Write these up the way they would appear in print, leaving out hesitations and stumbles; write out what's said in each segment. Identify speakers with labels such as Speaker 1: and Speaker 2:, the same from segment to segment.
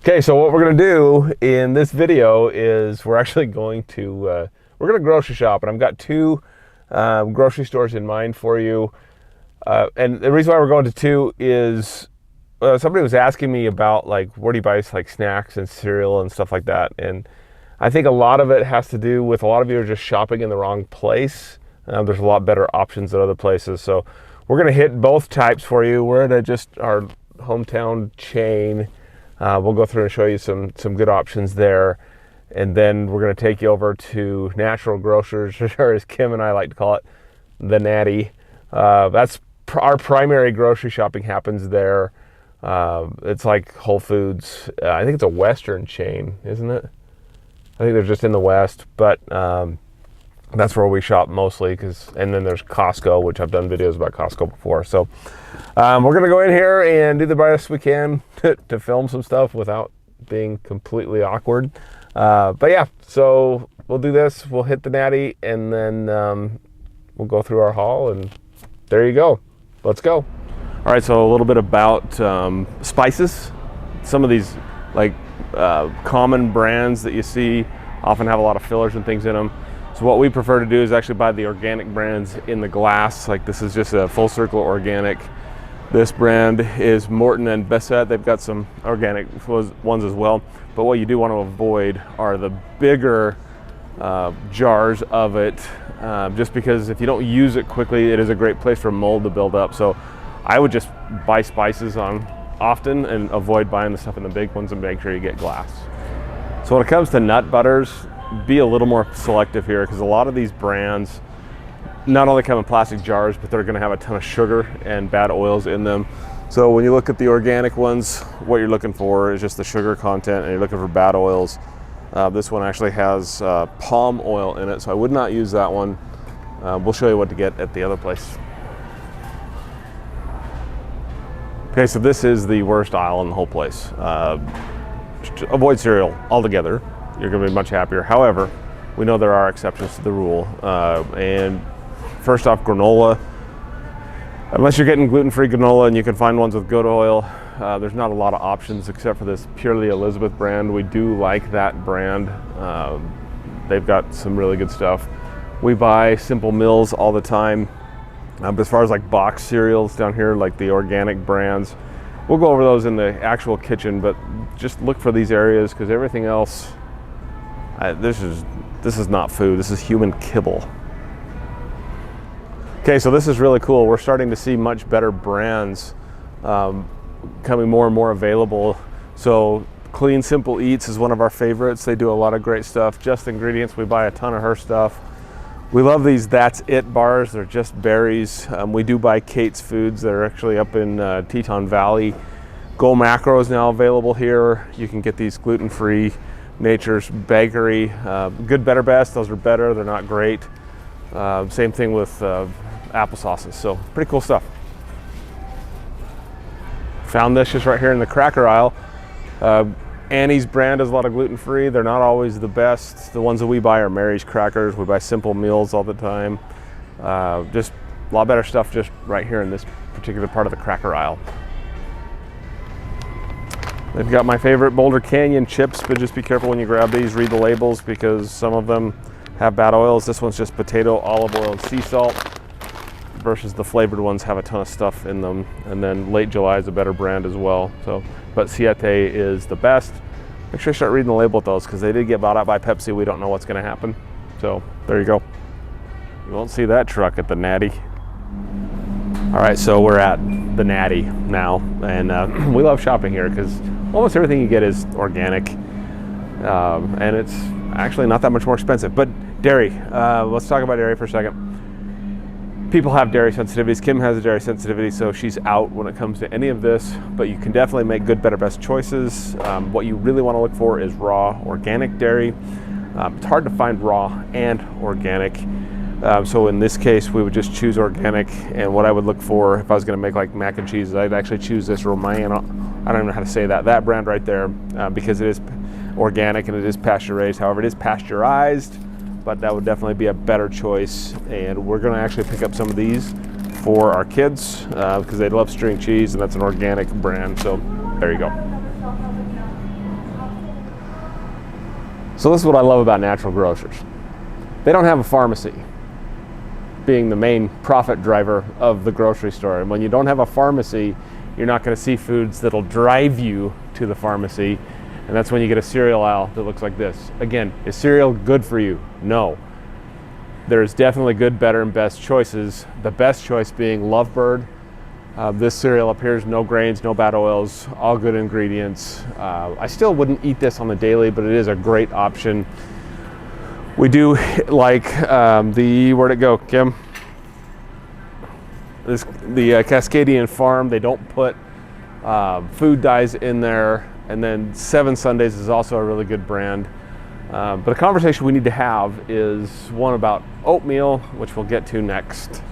Speaker 1: Okay, so what we're gonna do in this video is we're actually going to grocery shop, and I've got two grocery stores in mind for you. And the reason why we're going to two is somebody was asking me about like where do you buy like snacks and cereal and stuff like that, and I think a lot of it has to do with a lot of you are just shopping in the wrong place. There's a lot better options at other places, so we're gonna hit both types for you. We're at just our hometown chain. We'll go through and show you some good options there, and then we're going to take you over to Natural Grocers, or as Kim and I like to call it, the Natty. That's our primary grocery shopping happens there. It's like Whole Foods. I think it's a Western chain, isn't it? I think they're just in the West, but that's where we shop mostly. And then there's Costco, which I've done videos about Costco before. So we're gonna go in here and do the best we can to film some stuff without being completely awkward. But yeah, so we'll do this. We'll hit the Natty, and then we'll go through our haul, and there you go. Let's go. All right, so a little bit about spices. Some of these like common brands that you see often have a lot of fillers and things in them. So what we prefer to do is actually buy the organic brands in the glass. Like this is just a Full Circle organic. This brand is Morton and Besset. They've got some organic ones as well. But what you do want to avoid are the bigger jars of it, just because if you don't use it quickly, it is a great place for mold to build up. So I would just buy spices on often and avoid buying the stuff in the big ones, and make sure you get glass. So when it comes to nut butters, be a little more selective here, because a lot of these brands not only come in plastic jars, but they're going to have a ton of sugar and bad oils in them. So when you look at the organic ones, what you're looking for is just the sugar content, and you're looking for bad oils. This one actually has palm oil in it, so I would not use that one. We'll show you what to get at the other place. Okay, so this is the worst aisle in the whole place. Avoid cereal altogether. You're going to be much happier. However, we know there are exceptions to the rule. And first off, granola. Unless you're getting gluten-free granola, and you can find ones with good oil, there's not a lot of options except for this Purely Elizabeth brand. We do like that brand. They've got some really good stuff. We buy Simple Mills all the time. As far as like box cereals down here, like the organic brands, we'll go over those in the actual kitchen, but just look for these areas, because everything else, this is not food. This is human kibble. Okay, so this is really cool. We're starting to see much better brands coming more and more available. So Clean Simple Eats is one of our favorites. They do a lot of great stuff. Just Ingredients, we buy a ton of her stuff. We love these That's It bars. They're just berries. We do buy Kate's Foods. They're actually up in Teton Valley. Go Macro is now available here. You can get these gluten-free Nature's Bakery. Good, better, best. Those are better. They're not great. Same thing with applesauces. So pretty cool stuff. Found this just right here in the cracker aisle. Annie's brand has a lot of gluten-free. They're not always the best. The ones that we buy are Mary's crackers. We buy Simple Meals all the time. Just a lot better stuff just right here in this particular part of the cracker aisle. They've got my favorite Boulder Canyon chips, but just be careful when you grab these. Read the labels, because some of them have bad oils. This one's just potato, olive oil, and sea salt, versus the flavored ones have a ton of stuff in them. And then Late July is a better brand as well. So, but Siete is the best. Make sure you start reading the label with those, because they did get bought out by Pepsi. We don't know what's going to happen. So there you go. You won't see that truck at the Natty. All right, so we're at the Natty now, and we love shopping here because almost everything you get is organic, and it's actually not that much more expensive. But dairy, let's talk about dairy for a second. People have dairy sensitivities. Kim has a dairy sensitivity, so she's out when it comes to any of this, but you can definitely make good, better, best choices. What you really want to look for is raw organic dairy. It's hard to find raw and organic. So in this case, we would just choose organic, and what I would look for if I was going to make like mac and cheese, I'd actually choose this Romano, I don't even know how to say that brand right there, because it is organic and it is pasture raised. However, it is pasteurized, but that would definitely be a better choice. And we're going to actually pick up some of these for our kids because they love string cheese, and that's an organic brand. So there you go. So this is what I love about Natural Grocers. They don't have a pharmacy, being the main profit driver of the grocery store. And when you don't have a pharmacy, you're not going to see foods that'll drive you to the pharmacy. And that's when you get a cereal aisle that looks like this. Again, is cereal good for you? No. There's definitely good, better, and best choices. The best choice being Lovebird. This cereal up here is no grains, no bad oils, all good ingredients. I still wouldn't eat this on the daily, but it is a great option. We do like where'd it go, Kim? The Cascadian farm. They don't put food dyes in there. And then 7 Sundays is also a really good brand. But a conversation we need to have is one about oatmeal, which we'll get to next.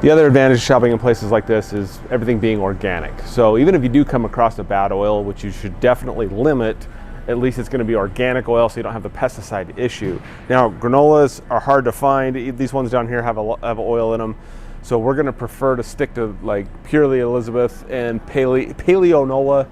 Speaker 1: The other advantage of shopping in places like this is everything being organic. So even if you do come across a bad oil, which you should definitely limit, at least it's going to be organic oil so you don't have the pesticide issue. Now, granolas are hard to find. These ones down here have oil in them. So we're going to prefer to stick to like purely Elizabeth and Paleonola.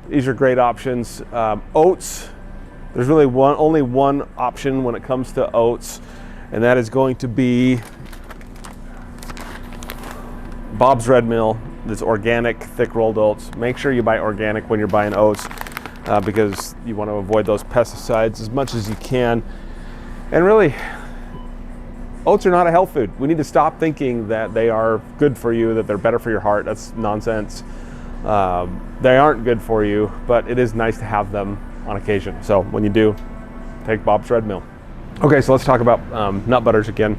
Speaker 1: These are great options. Oats, there's really only one option when it comes to oats, and that is going to be Bob's Red Mill. That's organic, thick rolled oats. Make sure you buy organic when you're buying oats because you want to avoid those pesticides as much as you can. And really, oats are not a health food. We need to stop thinking that they are good for you, that they're better for your heart. That's nonsense. They aren't good for you, but it is nice to have them on occasion. So when you do, take Bob's Red Mill. Okay, so let's talk about nut butters again.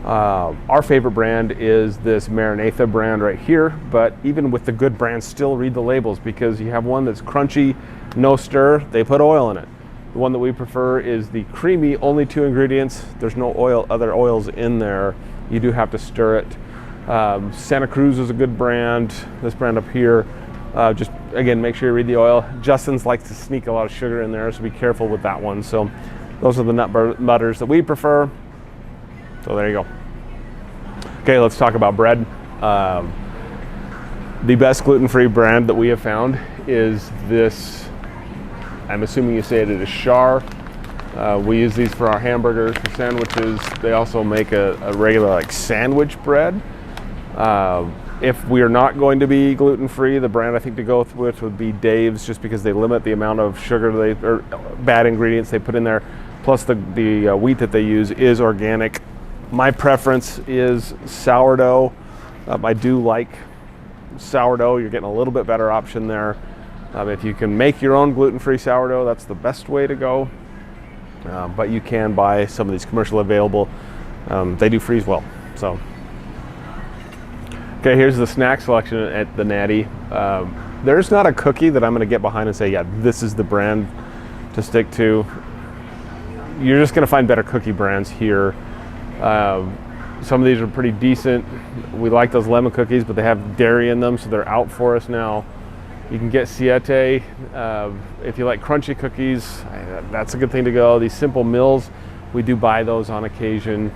Speaker 1: Our favorite brand is this MaraNatha brand right here, but even with the good brands, still read the labels because you have one that's crunchy, no stir, they put oil in it. The one that we prefer is the creamy, only 2 ingredients. There's no other oils in there. You do have to stir it. Santa Cruz is a good brand. This brand up here, just again, make sure you read the oil. Justin's likes to sneak a lot of sugar in there, so be careful with that one. So those are the nut butters that we prefer. So there you go. Okay, let's talk about bread. The best gluten-free brand that we have found is this, I'm assuming you say it is Schar. We use these for our hamburgers, for sandwiches. They also make a regular like sandwich bread. If we are not going to be gluten-free, the brand I think to go with would be Dave's, just because they limit the amount of sugar or bad ingredients they put in there. Plus the wheat that they use is organic. My preference is sourdough. I do like sourdough. You're getting a little bit better option there. If you can make your own gluten-free sourdough, that's the best way to go. But you can buy some of these commercially available. They do freeze well. So, okay, here's the snack selection at the Natty. There's not a cookie that I'm going to get behind and say, yeah, this is the brand to stick to. You're just going to find better cookie brands here. Some of these are pretty decent. We like those lemon cookies, but they have dairy in them, so they're out for us now. You can get Siete. If you like crunchy cookies, that's a good thing to go. These Simple Mills, we do buy those on occasion,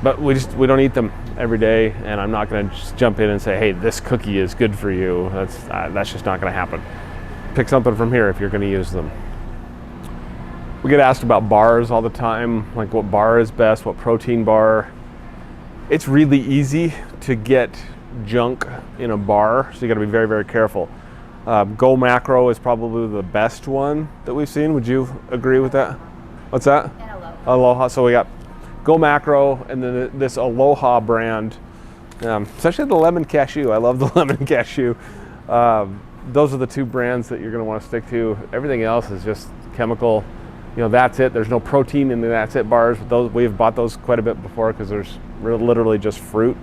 Speaker 1: but we don't eat them every day, and I'm not going to just jump in and say, hey, this cookie is good for you. That's just not going to happen. Pick something from here if you're going to use them. We get asked about bars all the time, like what bar is best, what protein bar. It's really easy to get junk in a bar, so you got to be very, very careful. Go Macro is probably the best one that we've seen. Would you agree with that? What's that?
Speaker 2: And Aloha.
Speaker 1: Aloha. So we got Go Macro, and then this Aloha brand, especially the lemon cashew. I love the lemon cashew. Those are the 2 brands that you're going to want to stick to. Everything else is just chemical. You know, that's it. There's no protein in the That's It bars. Those, we've bought those quite a bit before because there's literally just fruit.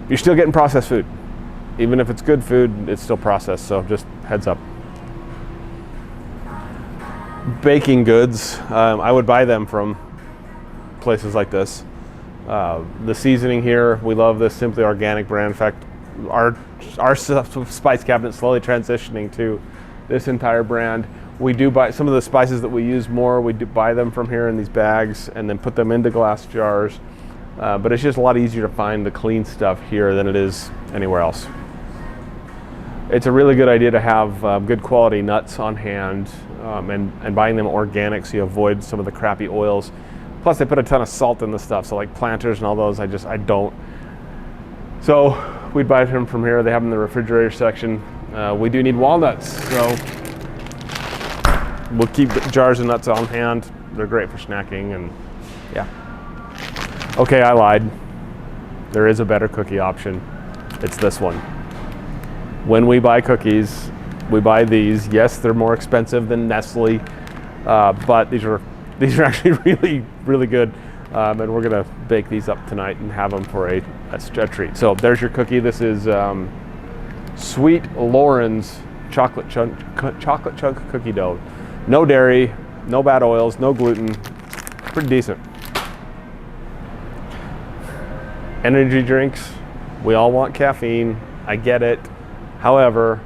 Speaker 1: You're still getting processed food. Even if it's good food, it's still processed, so just heads up. Baking goods, I would buy them from places like this. The seasoning here, we love this Simply Organic brand. In fact, our spice cabinet is slowly transitioning to this entire brand. We do buy some of the spices that we use more. We do buy them from here in these bags and then put them into glass jars. But it's just a lot easier to find the clean stuff here than it is anywhere else. it's a really good idea to have good quality nuts on hand, and buying them organic so you avoid some of the crappy oils. Plus they put a ton of salt in the stuff, so like Planters and all those, I don't. So we'd buy them from here. They have them in the refrigerator section. We do need walnuts, so we'll keep jars of nuts on hand. They're great for snacking, and yeah. Okay, I lied. There is a better cookie option. It's this one. When we buy cookies, we buy these. Yes, they're more expensive than Nestle, but these are actually really, really good. And we're gonna bake these up tonight and have them for a treat. So there's your cookie. This is Sweet Loren's chocolate chunk cookie dough. No dairy, no bad oils, no gluten. Pretty decent. Energy drinks. We all want caffeine. I get it. However,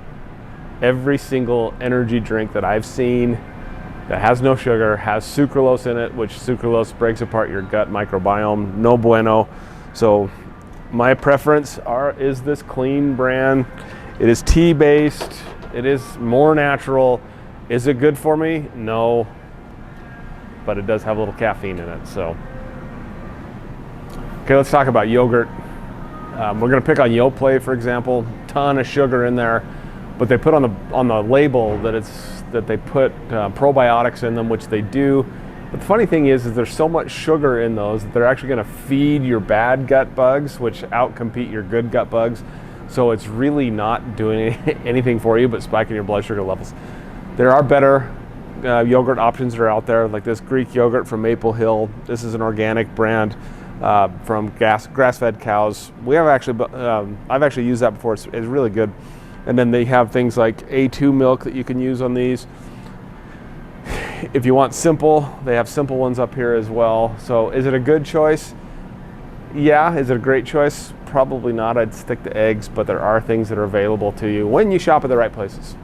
Speaker 1: every single energy drink that I've seen that has no sugar has sucralose in it, which sucralose breaks apart your gut microbiome. No bueno. So my preference is this clean brand. It is tea-based. It is more natural. Is it good for me? No. But it does have a little caffeine in it. So, okay, let's talk about yogurt. We're going to pick on Yoplait, for example. Ton of sugar in there, but they put on the label that they put probiotics in them, which they do. But the funny thing is there's so much sugar in those that they're actually going to feed your bad gut bugs, which outcompete your good gut bugs. So it's really not doing anything for you but spiking your blood sugar levels. There are better yogurt options that are out there, like this Greek yogurt from Maple Hill. This is an organic brand from grass-fed cows. I've actually used that before. It's really good. And then they have things like A2 milk that you can use on these. If you want simple, they have simple ones up here as well. So is it a good choice? Yeah. Is it a great choice? Probably not. I'd stick to eggs, but there are things that are available to you when you shop at the right places.